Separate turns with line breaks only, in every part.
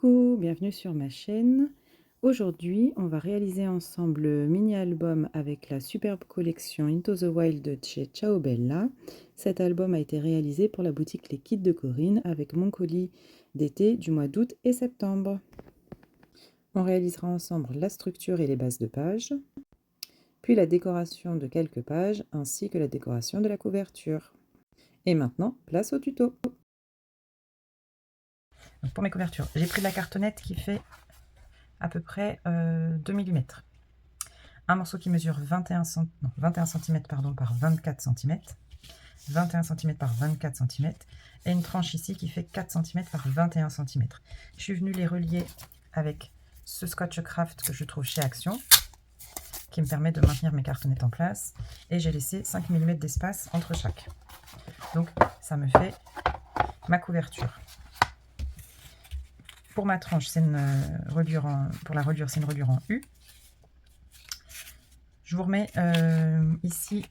Coucou, bienvenue sur ma chaîne. Aujourd'hui, on va réaliser ensemble le mini-album avec la superbe collection Into the Wild de chez Ciao Bella. Cet album a été réalisé pour la boutique Les Kits de Corinne avec mon colis d'été du mois d'août et septembre. On réalisera ensemble la structure et les bases de pages, puis la décoration de quelques pages ainsi que la décoration de la couverture. Et maintenant, place au tuto. Donc pour mes couvertures, j'ai pris de la cartonnette qui fait à peu près 2 mm. Un morceau qui mesure 21 cm par 24 cm, 21 cm par 24 cm, et une tranche ici qui fait 4 cm par 21 cm. Je suis venue les relier avec ce Scotch Craft que je trouve chez Action, qui me permet de maintenir mes cartonnettes en place, et j'ai laissé 5 mm d'espace entre chaque. Donc ça me fait ma couverture. Pour ma tranche, c'est une reliure pour la reliure, c'est une reliure en U. Je vous remets ici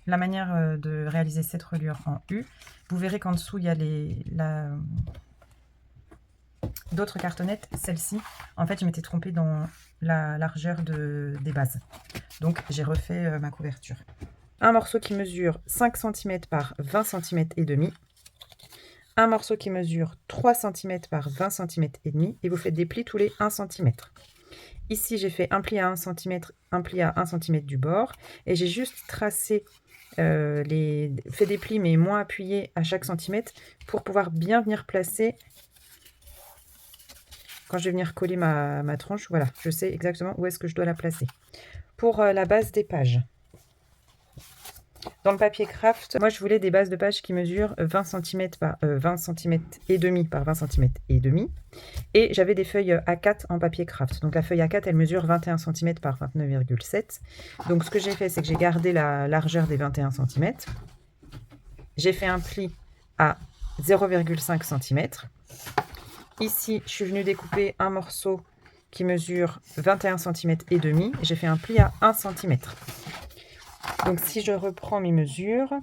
la manière de réaliser cette reliure en U. Vous verrez qu'en dessous, il y a d'autres cartonnettes. Celle-ci, en fait, je m'étais trompée dans la largeur des bases. Donc, j'ai refait ma couverture. Un morceau qui mesure 5 cm par 20 cm et demi. Un morceau qui mesure 3 cm par 20 cm et demi. Et vous faites des plis tous les 1 cm. Ici, j'ai fait un pli à 1 cm, un pli à 1 cm du bord. Et j'ai juste tracé, fait des plis, mais moins appuyés à chaque centimètre pour pouvoir bien venir placer. Quand je vais venir coller ma tranche, voilà, je sais exactement où est-ce que je dois la placer. Pour la base des pages. Dans le papier craft, moi je voulais des bases de pages qui mesurent 20 cm par 20 cm et demi par 20 cm et demi. Et j'avais des feuilles A4 en papier craft. Donc la feuille A4, elle mesure 21 cm par 29,7. Donc ce que j'ai fait, c'est que j'ai gardé la largeur des 21 cm. J'ai fait un pli à 0,5 cm. Ici, je suis venue découper un morceau qui mesure 21 cm et demi. J'ai fait un pli à 1 cm. Donc si je reprends mes mesures,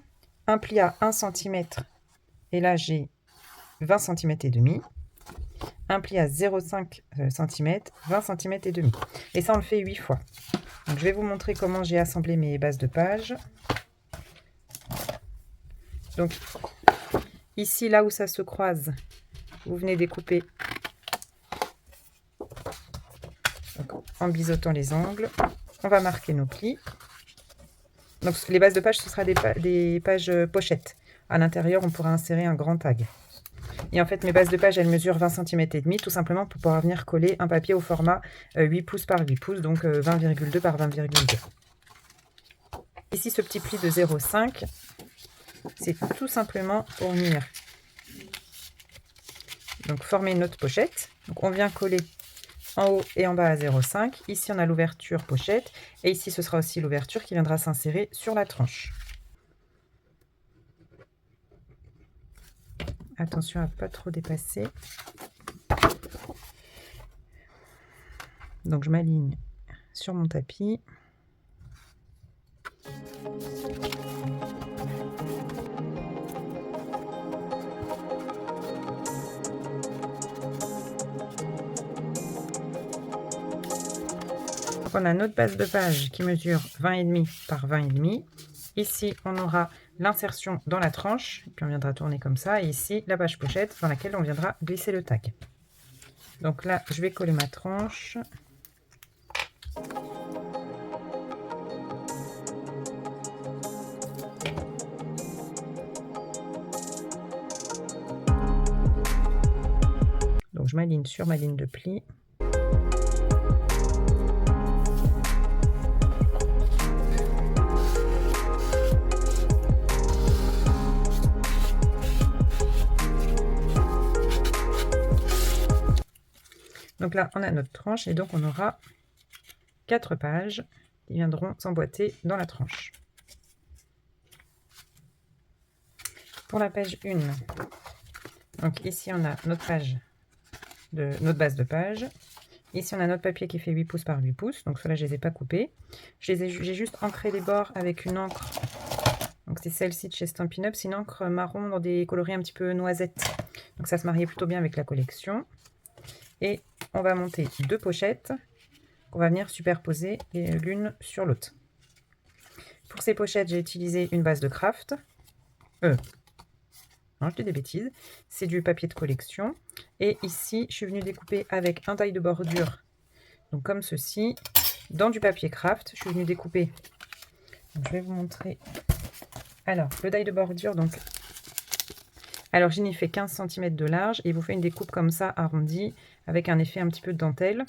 un pli à 1 cm, et là j'ai 20 cm et demi. Un pli à 0,5 cm, 20 cm et demi. Et ça, on le fait 8 fois. Donc, je vais vous montrer comment j'ai assemblé mes bases de pages. Donc, ici, là où ça se croise, vous venez découper donc, en biseautant les angles. On va marquer nos plis. Donc, les bases de pages, ce sera des pages pochettes. À l'intérieur, on pourra insérer un grand tag. Et en fait, mes bases de page, elles mesurent 20 cm et demi, tout simplement pour pouvoir venir coller un papier au format 8 pouces par 8 pouces, donc 20,2 par 20,2. Ici, ce petit pli de 0,5, c'est tout simplement pour venir donc former notre pochette. Donc, on vient coller en haut et en bas à 0,5. Ici, on a l'ouverture pochette, et ici, ce sera aussi l'ouverture qui viendra s'insérer sur la tranche. Attention à ne pas trop dépasser. Donc je m'aligne sur mon tapis. Donc on a notre base de page qui mesure 20,5 par 20,5. Ici, on aura l'insertion dans la tranche, puis on viendra tourner comme ça. Et ici, la page pochette dans laquelle on viendra glisser le tag. Donc là, je vais coller ma tranche. Donc je m'aligne sur ma ligne de pli. Donc là, on a notre tranche et donc on aura 4 pages qui viendront s'emboîter dans la tranche. Pour la page 1, donc ici on a notre base de page. Ici on a notre papier qui fait 8 pouces par 8 pouces, donc ceux-là je ne les ai pas coupés. J'ai juste ancré les bords avec une encre, donc c'est celle-ci de chez Stampin' Up, c'est une encre marron dans des coloris un petit peu noisettes. Donc ça se mariait plutôt bien avec la collection. Et on va monter 2 pochettes qu'on va venir superposer l'une sur l'autre. Pour ces pochettes, j'ai utilisé une base de craft. Non, je dis des bêtises. C'est du papier de collection. Et ici, je suis venue découper avec un taille de bordure, donc comme ceci, dans du papier craft. Je suis venue découper. Donc, je vais vous montrer. Alors, le taille de bordure, donc. Alors, je n'y fais 15 cm de large et il vous fait une découpe comme ça, arrondie, avec un effet un petit peu de dentelle.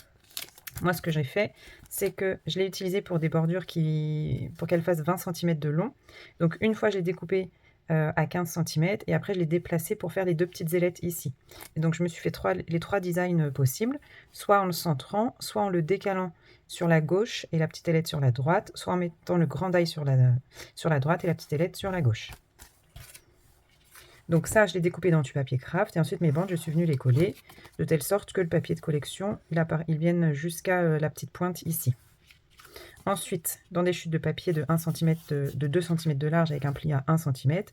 Moi, ce que j'ai fait, c'est que je l'ai utilisé pour des bordures pour qu'elles fassent 20 cm de long. Donc, une fois, j'ai découpé à 15 cm et après, je l'ai déplacé pour faire les 2 petites ailettes ici. Et donc, je me suis fait les 3 designs possibles, soit en le centrant, soit en le décalant sur la gauche et la petite ailette sur la droite, soit en mettant le grand die sur la droite et la petite ailette sur la gauche. Donc ça, je l'ai découpé dans du papier craft. Et ensuite, mes bandes, je suis venue les coller de telle sorte que le papier de collection, il vienne jusqu'à la petite pointe ici. Ensuite, dans des chutes de papier de 1 cm, de 2 cm de large avec un pli à 1 cm,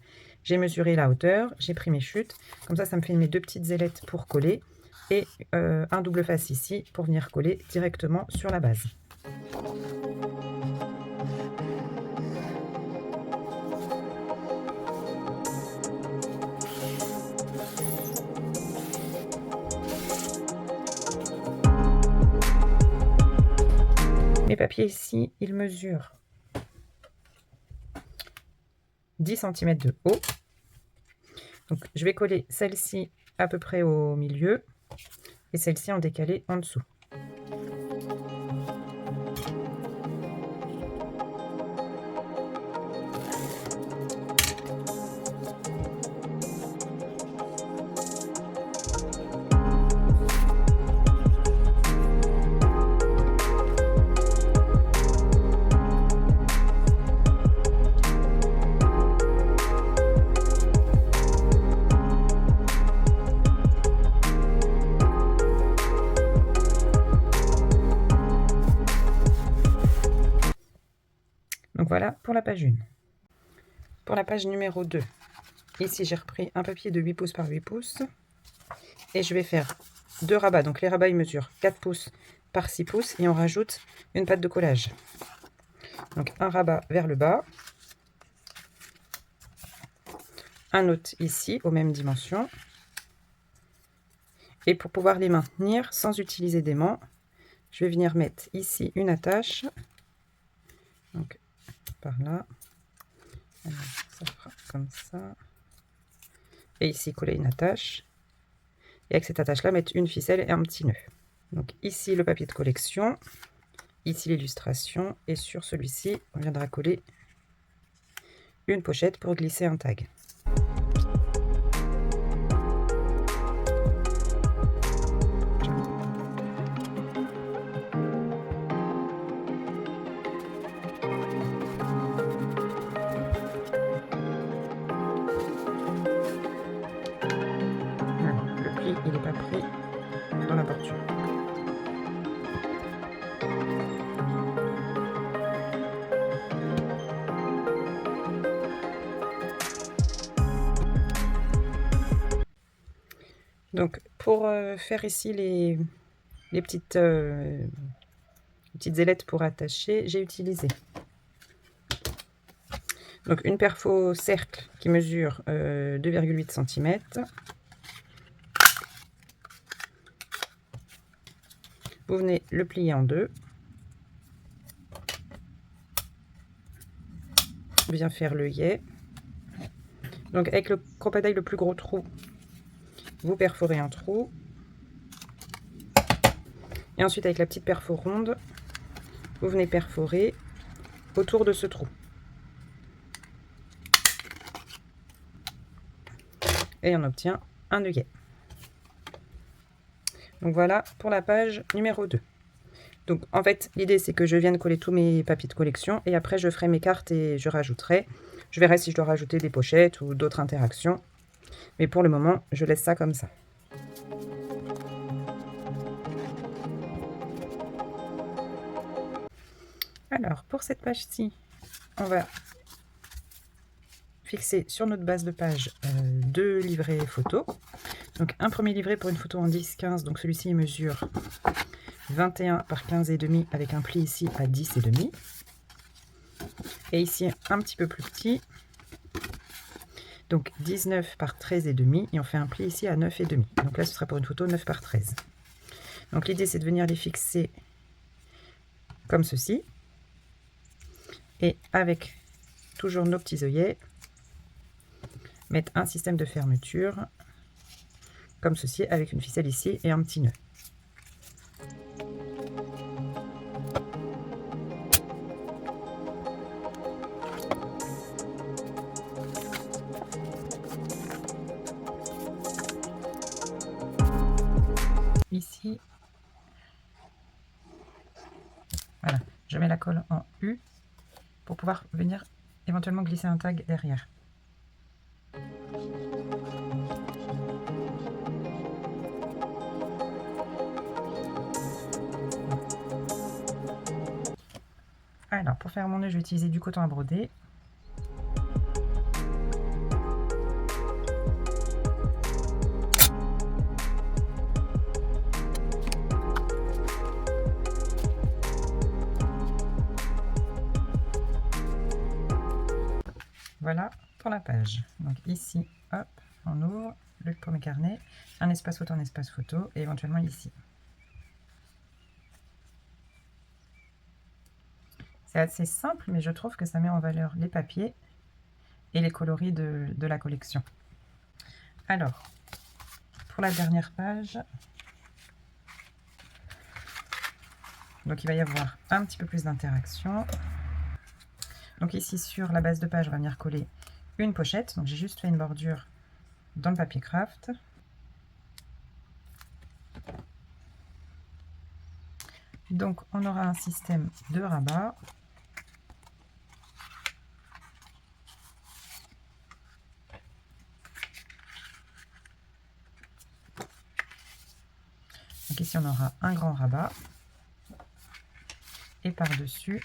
j'ai mesuré la hauteur, j'ai pris mes chutes. Comme ça me fait mes 2 petites ailettes pour coller. Et un double face ici pour venir coller directement sur la base. Mes papiers ici, ils mesurent 10 cm de haut. Donc je vais coller celle-ci à peu près au milieu et celle-ci en décalé en dessous. Donc voilà pour la page 1. Pour la page numéro 2, ici j'ai repris un papier de 8 pouces par 8 pouces et je vais faire 2 rabats. Donc les rabats ils mesurent 4 pouces par 6 pouces et on rajoute une patte de collage. Donc un rabat vers le bas, un autre ici aux mêmes dimensions. Et pour pouvoir les maintenir sans utiliser d'aimant, je vais venir mettre ici une attache. Donc par là. Alors, ça fera comme ça. Et ici coller une attache. Et avec cette attache là, mettre une ficelle et un petit nœud. Donc ici le papier de collection. Ici l'illustration. Et sur celui-ci, on viendra coller une pochette pour glisser un tag. Il n'est pas pris dans la bordure. Donc pour faire ici les petites ailettes pour attacher, j'ai utilisé donc une perfo cercle qui mesure 2,8 cm. Vous venez le plier en deux, bien faire l'œillet. Donc avec le crocodile le plus gros trou, vous perforez un trou. Et ensuite avec la petite perfo ronde, vous venez perforer autour de ce trou. Et on obtient un œillet. Donc voilà pour la page numéro 2. Donc en fait l'idée c'est que je vienne coller tous mes papiers de collection et après je ferai mes cartes et je rajouterai. Je verrai si je dois rajouter des pochettes ou d'autres interactions. Mais pour le moment je laisse ça comme ça. Alors pour cette page-ci, on va fixer sur notre base de page 2 livrets photos. Donc un premier livret pour une photo en 10-15, donc celui-ci il mesure 21 par 15,5 avec un pli ici à 10,5. Et ici un petit peu plus petit, donc 19 par 13,5 et on fait un pli ici à 9,5. Donc là ce sera pour une photo 9 par 13. Donc l'idée c'est de venir les fixer comme ceci. Et avec toujours nos petits œillets, mettre un système de fermeture comme ceci avec une ficelle ici et un petit nœud. Ici, voilà, je mets la colle en U pour pouvoir venir éventuellement glisser un tag derrière. Alors, pour faire mon nœud, je vais utiliser du coton à broder. Voilà pour la page. Donc ici, hop, on ouvre le premier carnet, un espace photo et éventuellement ici. C'est assez simple, mais je trouve que ça met en valeur les papiers et les coloris de la collection. Alors, pour la dernière page, donc il va y avoir un petit peu plus d'interaction. Donc ici sur la base de page, on va venir coller une pochette. Donc j'ai juste fait une bordure dans le papier craft. Donc on aura un système de rabat. Donc ici on aura un grand rabat. Et par-dessus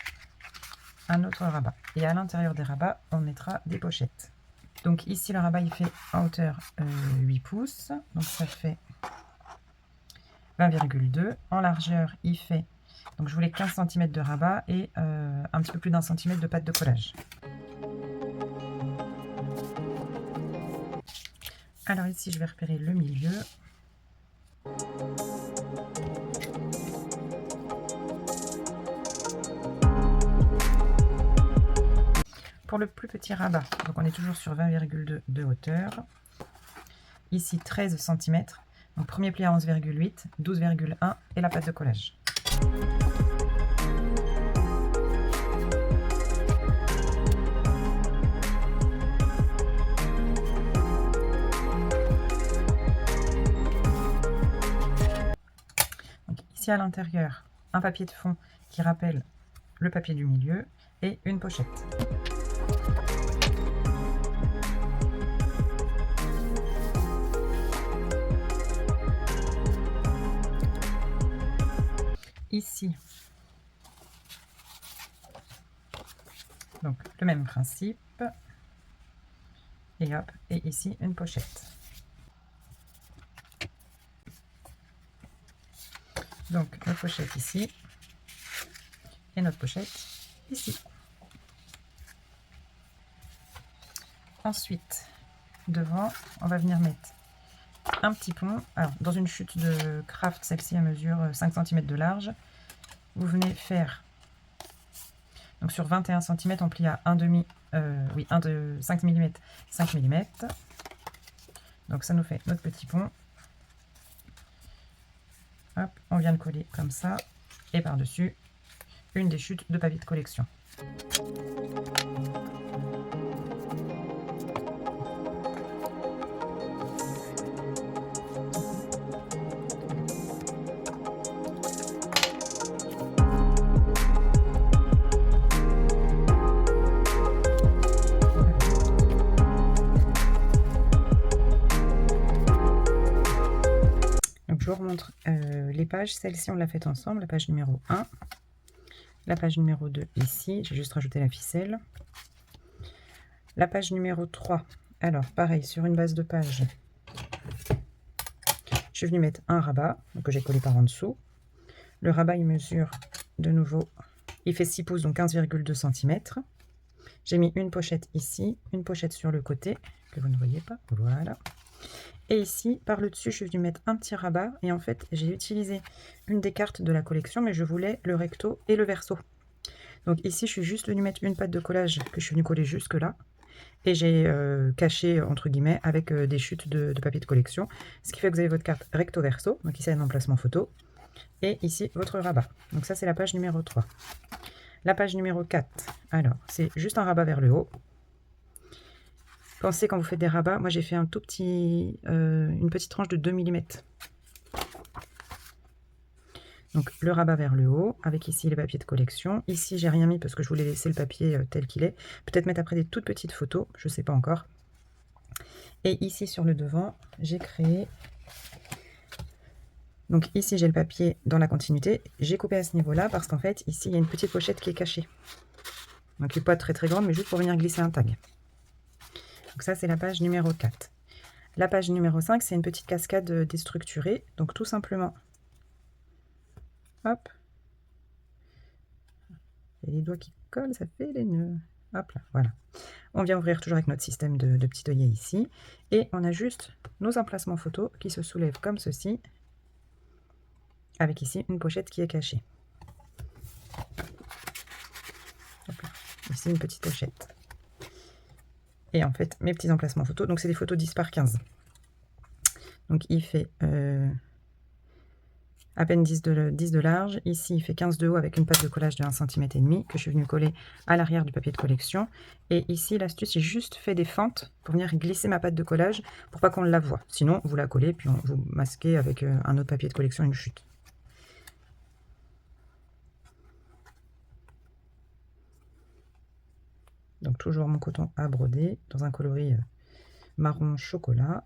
un autre rabat. Et à l'intérieur des rabats, on mettra des pochettes. Donc ici, le rabat, il fait en hauteur 8 pouces. Donc ça fait 20,2. En largeur, il fait, donc je voulais 15 cm de rabat et un petit peu plus d'1 cm de pâte de collage. Alors ici, je vais repérer le milieu. Pour le plus petit rabat, donc on est toujours sur 20,2 de hauteur. Ici 13 cm. Donc premier pli à 11,8, 12,1 et la pâte de collage. Donc ici à l'intérieur, un papier de fond qui rappelle le papier du milieu et une pochette. Ici, donc le même principe, et hop, et ici une pochette. Donc notre pochette ici, et notre pochette ici. Ensuite, devant, on va venir mettre un petit pont. Alors, dans une chute de craft, celle-ci elle mesure 5 cm de large. Vous venez faire, donc sur 21 cm, on plie à 1,5, oui, 5 mm, 5 mm. Donc ça nous fait notre petit pont. Hop, on vient de coller comme ça. Et par-dessus, une des chutes de papier de collection. Je vous remontre les pages. Celle-ci, on l'a faite ensemble, la page numéro 1. La page numéro 2 ici, j'ai juste rajouté la ficelle. La page numéro 3, alors pareil, sur une base de page, suis venue mettre un rabat, donc que j'ai collé par en dessous. Le rabat, il mesure de nouveau, il fait 6 pouces, donc 15,2 cm. J'ai mis une pochette ici, une pochette sur le côté, que vous ne voyez pas, voilà. Et ici, par le dessus, je suis venue mettre un petit rabat. Et en fait, j'ai utilisé une des cartes de la collection, mais je voulais le recto et le verso. Donc ici, je suis juste venue mettre une patte de collage que je suis venue coller jusque là. Et j'ai caché, entre guillemets, avec des chutes de papier de collection. Ce qui fait que vous avez votre carte recto-verso. Donc ici, un emplacement photo. Et ici, votre rabat. Donc ça, c'est la page numéro 3. La page numéro 4, alors, c'est juste un rabat vers le haut. Pensez quand vous faites des rabats, moi j'ai fait un tout petit, une petite tranche de 2 mm. Donc le rabat vers le haut, avec ici les papiers de collection. Ici j'ai rien mis parce que je voulais laisser le papier tel qu'il est. Peut-être mettre après des toutes petites photos, je ne sais pas encore. Et ici sur le devant, j'ai créé... Donc ici j'ai le papier dans la continuité. J'ai coupé à ce niveau-là parce qu'en fait ici il y a une petite pochette qui est cachée. Donc qui n'est pas très très grande, mais juste pour venir glisser un tag. Donc ça, c'est la page numéro 4. La page numéro 5, c'est une petite cascade déstructurée. Donc tout simplement, hop, il y a les doigts qui collent, ça fait les nœuds. Hop là, voilà. On vient ouvrir toujours avec notre système de petit œillet ici. Et on a juste nos emplacements photos qui se soulèvent comme ceci. Avec ici une pochette qui est cachée. Hop là. Ici une petite pochette. Et en fait, mes petits emplacements photos, donc c'est des photos 10 par 15. Donc il fait à peine 10 de large. Ici, il fait 15 de haut avec une pâte de collage de 1,5 cm que je suis venue coller à l'arrière du papier de collection. Et ici, l'astuce, j'ai juste fait des fentes pour venir glisser ma pâte de collage pour pas qu'on la voie. Sinon, vous la collez, puis vous masquez avec un autre papier de collection, une chute. Donc toujours mon coton à broder dans un coloris marron chocolat.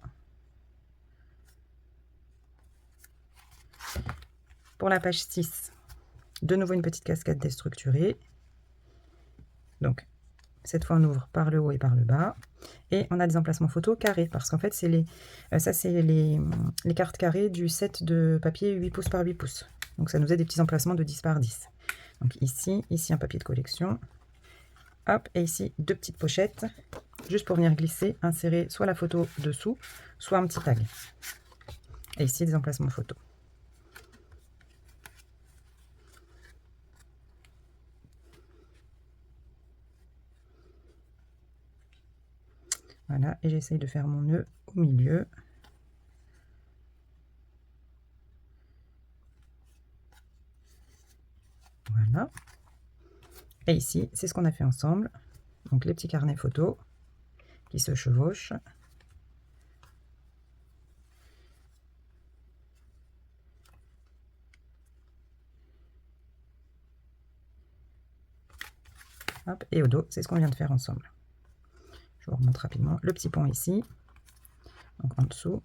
Pour la page 6, de nouveau une petite cascade déstructurée. Donc cette fois on ouvre par le haut et par le bas. Et on a des emplacements photos carrés, parce qu'en fait c'est les cartes carrées du set de papier 8 pouces par 8 pouces. Donc ça nous a des petits emplacements de 10 par 10. Donc ici un papier de collection. Hop, et ici deux petites pochettes, juste pour venir glisser, insérer soit la photo dessous, soit un petit tag. Et ici des emplacements photos. Voilà, et j'essaye de faire mon nœud au milieu. Voilà. Et ici, c'est ce qu'on a fait ensemble. Donc les petits carnets photos qui se chevauchent. Hop, et au dos, c'est ce qu'on vient de faire ensemble. Je vous remonte rapidement le petit pont ici, donc en dessous.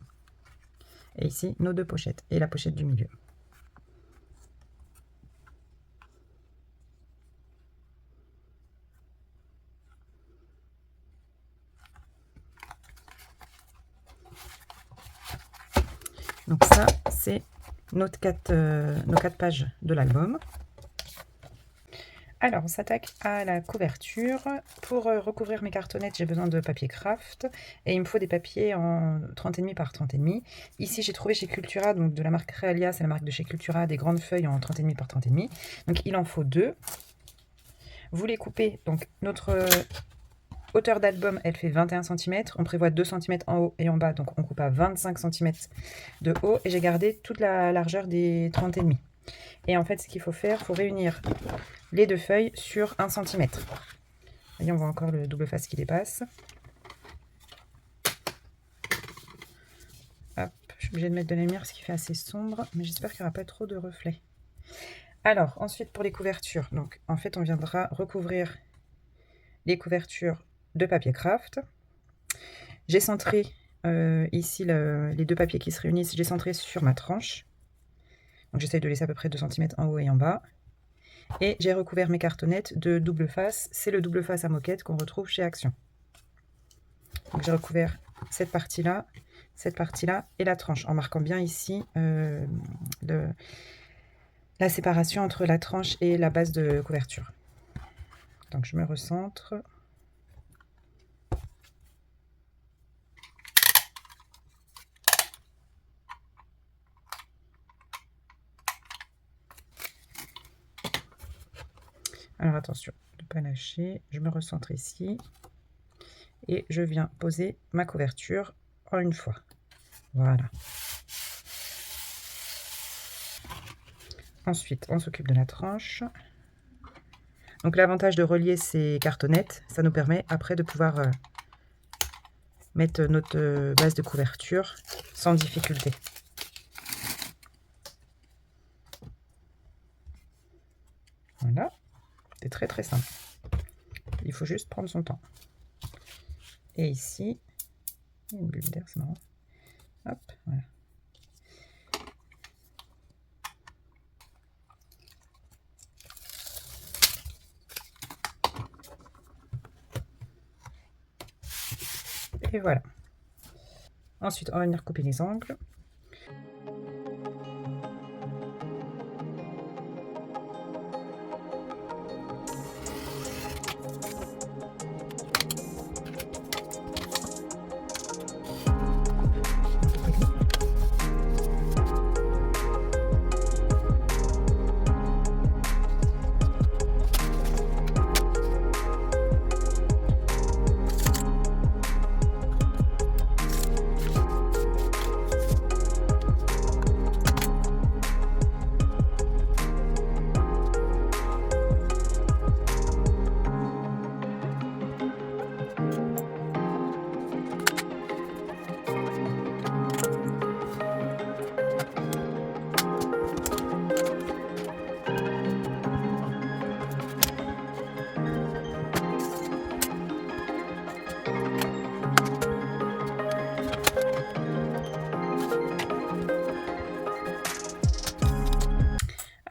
Et ici, nos deux pochettes et la pochette du milieu. Donc ça, c'est nos 4 pages de l'album. Alors, on s'attaque à la couverture. Pour recouvrir mes cartonnettes, j'ai besoin de papier craft. Et il me faut des papiers en 30,5 par 30,5. Ici, j'ai trouvé chez Cultura, donc de la marque Realia, c'est la marque de chez Cultura, des grandes feuilles en 30,5 par 30,5. Donc, il en faut 2. Vous les coupez. Donc, notre hauteur d'album, elle fait 21 cm. On prévoit 2 cm en haut et en bas. Donc, on coupe à 25 cm de haut. Et j'ai gardé toute la largeur des 30,5. Et en fait, ce qu'il faut faire, il faut réunir les deux feuilles sur 1 cm. Voyez, on voit encore le double face qui dépasse. Hop, je suis obligée de mettre de la lumière parce qu'il fait assez sombre, mais j'espère qu'il n'y aura pas trop de reflets. Alors, ensuite pour les couvertures, donc en fait on viendra recouvrir les couvertures de papier craft. J'ai centré ici les deux papiers qui se réunissent, j'ai centré sur ma tranche. Donc j'essaye de laisser à peu près 2 cm en haut et en bas. Et j'ai recouvert mes cartonnettes de double face. C'est le double face à moquette qu'on retrouve chez Action. Donc j'ai recouvert cette partie-là. cette partie-là et la tranche, en marquant bien ici la séparation entre la tranche et la base de couverture. Donc je me recentre. Alors attention, de ne pas lâcher, je me recentre ici et je viens poser ma couverture en une fois. Voilà. Ensuite, on s'occupe de la tranche. Donc l'avantage de relier ces cartonnettes, ça nous permet après de pouvoir mettre notre base de couverture sans difficulté. Voilà, c'est très très simple. Il faut juste prendre son temps. Et ici, il y a une bulle d'air, c'est marrant. Hop, voilà. Et voilà. Ensuite, on va venir couper les angles.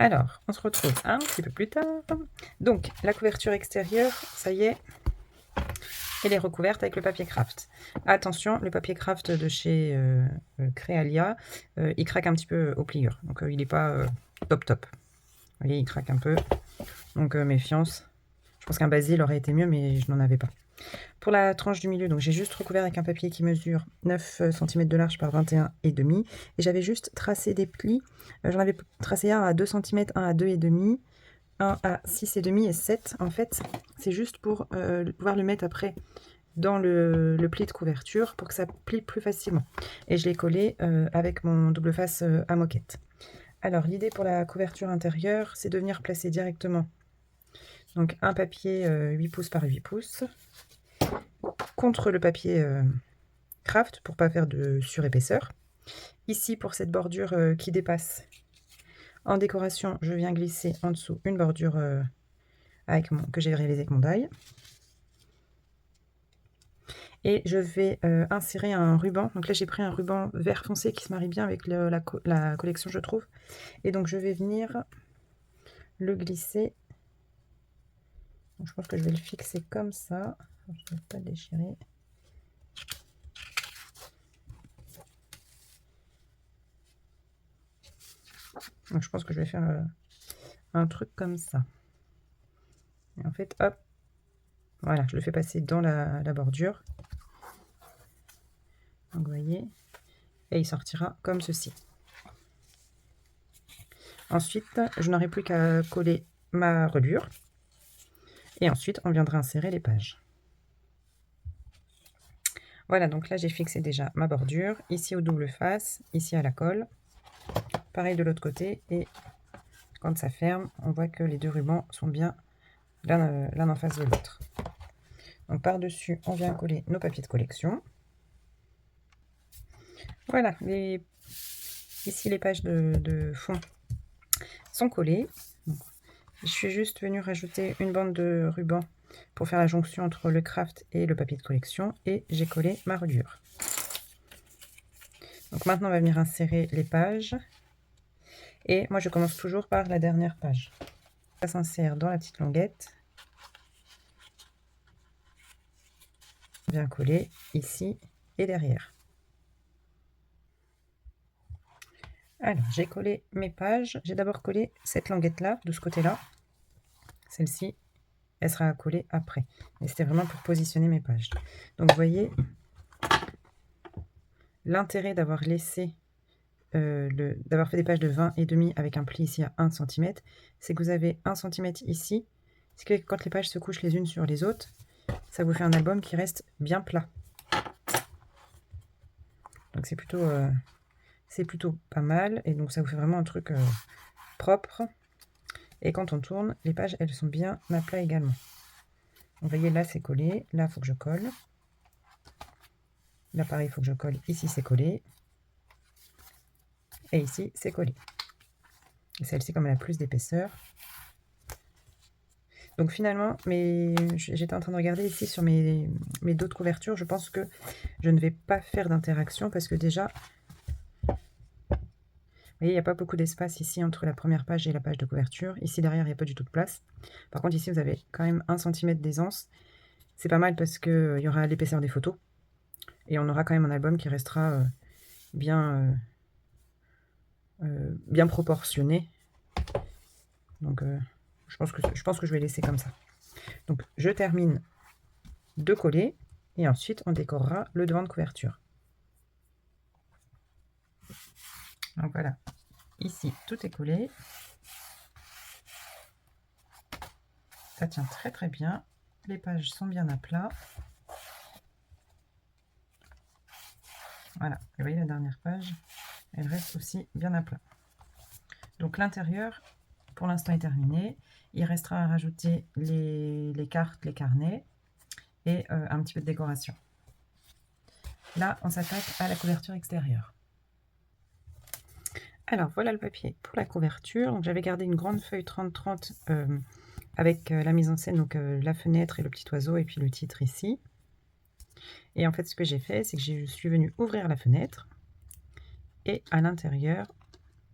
Alors, on se retrouve un petit peu plus tard. Donc, la couverture extérieure, ça y est, elle est recouverte avec le papier craft. Attention, le papier craft de chez Créalia, il craque un petit peu aux pliures. Donc, il n'est pas top top. Vous voyez, il craque un peu. Donc, méfiance. Je pense qu'un basil aurait été mieux, mais je n'en avais pas. Pour la tranche du milieu, donc j'ai juste recouvert avec un papier qui mesure 9 cm de large par 21,5 et j'avais juste tracé des plis. J'en avais tracé un à 2 cm, un à 2,5, un à 6,5 et 7. En fait, c'est juste pour pouvoir le mettre après dans le pli de couverture pour que ça plie plus facilement. Et je l'ai collé avec mon double face à moquette. Alors, l'idée pour la couverture intérieure, c'est de venir placer directement donc un papier 8 pouces par 8 pouces contre le papier craft pour pas faire de surépaisseur. Ici, pour cette bordure qui dépasse, en décoration, je viens glisser en dessous une bordure que j'ai réalisée avec mon die. Et je vais insérer un ruban. Donc là, j'ai pris un ruban vert foncé qui se marie bien avec la collection, je trouve. Et donc, je vais venir le glisser. Donc, je pense que je vais le fixer comme ça. Je ne vais pas le déchirer. Donc, je pense que je vais faire un truc comme ça. Et en fait, hop, voilà, je le fais passer dans la bordure. Donc, vous voyez, et il sortira comme ceci. Ensuite, je n'aurai plus qu'à coller ma reliure. Et ensuite, on viendra insérer les pages. Voilà, donc là, j'ai fixé déjà ma bordure. Ici au double face, ici à la colle. Pareil de l'autre côté. Et quand ça ferme, on voit que les deux rubans sont bien l'un en face de l'autre. Donc par-dessus, on vient coller nos papiers de collection. Voilà, ici les pages de fond sont collées. Donc, je suis juste venue rajouter une bande de ruban pour faire la jonction entre le craft et le papier de collection. Et j'ai collé ma reliure. Donc maintenant, on va venir insérer les pages. Et moi, je commence toujours par la dernière page. Ça s'insère dans la petite languette. On vient coller ici et derrière. Alors, j'ai collé mes pages. J'ai d'abord collé cette languette-là, de ce côté-là. Celle-ci, elle sera collée après. Mais c'était vraiment pour positionner mes pages. Donc, vous voyez, l'intérêt d'avoir laissé, d'avoir fait des pages de 20,5 avec un pli ici à 1 cm, c'est que vous avez 1 cm ici. Ce qui fait que quand les pages se couchent les unes sur les autres, ça vous fait un album qui reste bien plat. Donc, c'est plutôt pas mal. Et donc, ça vous fait vraiment un truc propre. Et quand on tourne, les pages, elles sont bien à plat également. Vous voyez, là, c'est collé. Là, il faut que je colle. Là, pareil, il faut que je colle. Ici, c'est collé. Et ici, c'est collé. Et celle-ci, comme elle a plus d'épaisseur. Donc, finalement, j'étais en train de regarder ici sur mes dos de couverture. Je pense que je ne vais pas faire d'interaction parce que déjà, vous voyez, il n'y a pas beaucoup d'espace ici entre la première page et la page de couverture. Ici, derrière, il n'y a pas du tout de place. Par contre, ici, vous avez quand même 1 cm d'aisance. C'est pas mal parce qu'il y aura l'épaisseur des photos. Et on aura quand même un album qui restera bien proportionné. Donc, je pense que je vais laisser comme ça. Donc, je termine de coller. Et ensuite, on décorera le devant de couverture. Donc, voilà. Ici, tout est collé. Ça tient très très bien. Les pages sont bien à plat. Voilà, et vous voyez la dernière page, elle reste aussi bien à plat. Donc l'intérieur, pour l'instant, est terminé. Il restera à rajouter les cartes, les carnets et un petit peu de décoration. Là, on s'attaque à la couverture extérieure. Alors, voilà le papier pour la couverture. Donc, j'avais gardé une grande feuille 30-30 avec la mise en scène, donc la fenêtre et le petit oiseau, et puis le titre ici. Et en fait, ce que j'ai fait, c'est que je suis venue ouvrir la fenêtre. Et à l'intérieur,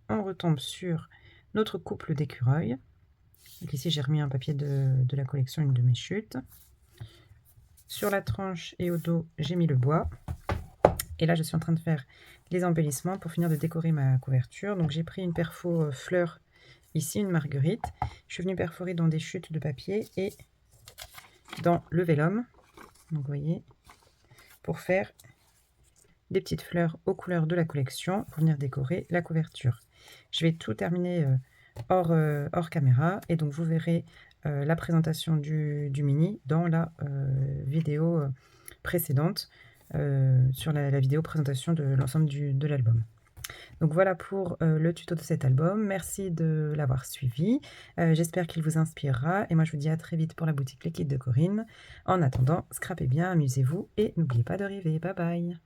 on retombe sur notre couple d'écureuils. Donc ici, j'ai remis un papier de la collection Une de mes chutes. Sur la tranche et au dos, j'ai mis le bois. Et là, je suis en train de faire les embellissements pour finir de décorer ma couverture. Donc, j'ai pris une perfo fleur, ici, une marguerite. Je suis venue perforer dans des chutes de papier et dans le vélum. Donc, vous voyez, pour faire des petites fleurs aux couleurs de la collection pour venir décorer la couverture. Je vais tout terminer hors caméra et donc vous verrez la présentation du mini dans la vidéo précédente sur la vidéo présentation de l'ensemble de l'album. Donc voilà pour le tuto de cet album. Merci de l'avoir suivi. J'espère qu'il vous inspirera et moi je vous dis à très vite pour la boutique Les Kits de Corinne. En attendant, scrapez bien, amusez-vous et n'oubliez pas de rêver. Bye bye.